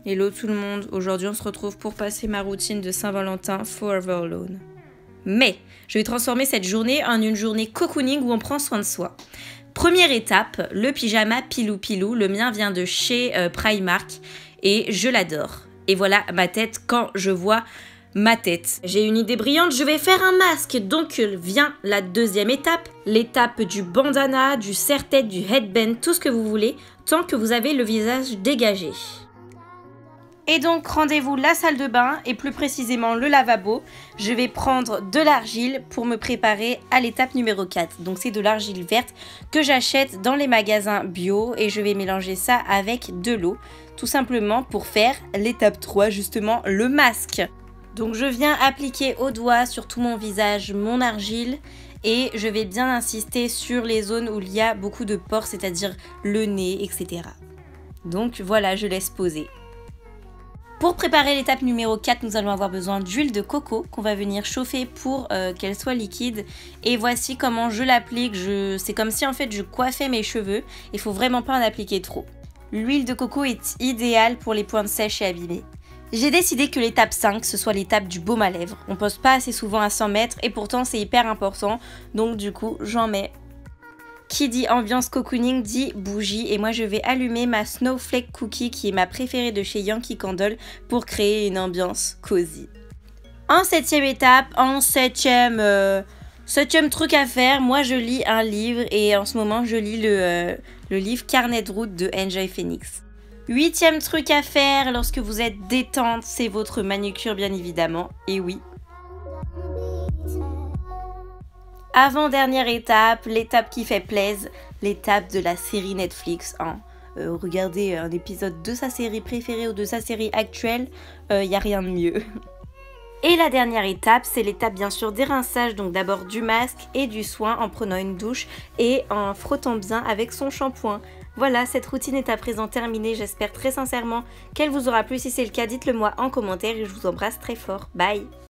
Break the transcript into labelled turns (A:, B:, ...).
A: Hello tout le monde, aujourd'hui on se retrouve pour passer ma routine de Saint-Valentin Forever Alone. Mais je vais transformer cette journée en une journée cocooning où on prend soin de soi. Première étape, le pyjama Pilou Pilou, le mien vient de chez Primark et je l'adore. Et voilà ma tête quand je vois ma tête. J'ai une idée brillante, je vais faire un masque. Donc vient la deuxième étape, l'étape du bandana, du serre-tête, du headband, tout ce que vous voulez, tant que vous avez le visage dégagé. Et donc rendez-vous la salle de bain et plus précisément le lavabo. Je vais prendre de l'argile pour me préparer à l'étape numéro 4. Donc c'est de l'argile verte que j'achète dans les magasins bio et je vais mélanger ça avec de l'eau. Tout simplement pour faire l'étape 3, justement le masque. Donc je viens appliquer au doigt sur tout mon visage mon argile et je vais bien insister sur les zones où il y a beaucoup de pores, c'est-à-dire le nez, etc. Donc voilà, je laisse poser. Pour préparer l'étape numéro 4, nous allons avoir besoin d'huile de coco qu'on va venir chauffer pour qu'elle soit liquide. Et voici comment je l'applique. C'est comme si en fait je coiffais mes cheveux. Il faut vraiment pas en appliquer trop. L'huile de coco est idéale pour les pointes sèches et abîmées. J'ai décidé que l'étape 5, ce soit l'étape du baume à lèvres. On pose pas assez souvent à 100 mètres et pourtant c'est hyper important. Donc du coup, j'en mets. Qui dit ambiance cocooning dit bougie et moi je vais allumer ma Snowflake Cookie qui est ma préférée de chez Yankee Candle pour créer une ambiance cosy. En septième étape, septième truc à faire, moi je lis un livre et en ce moment je lis le livre Carnet de route de Enjoy Phoenix. Huitième truc à faire lorsque vous êtes détente, c'est votre manucure bien évidemment, et oui. Avant-dernière étape, l'étape qui fait plaisir, l'étape de la série Netflix. Regardez un épisode de sa série préférée ou de sa série actuelle, y a rien de mieux. Et la dernière étape, c'est l'étape bien sûr des rinçages, donc d'abord du masque et du soin en prenant une douche et en frottant bien avec son shampoing. Voilà, cette routine est à présent terminée, j'espère très sincèrement qu'elle vous aura plu. Si c'est le cas, dites-le moi en commentaire et je vous embrasse très fort. Bye!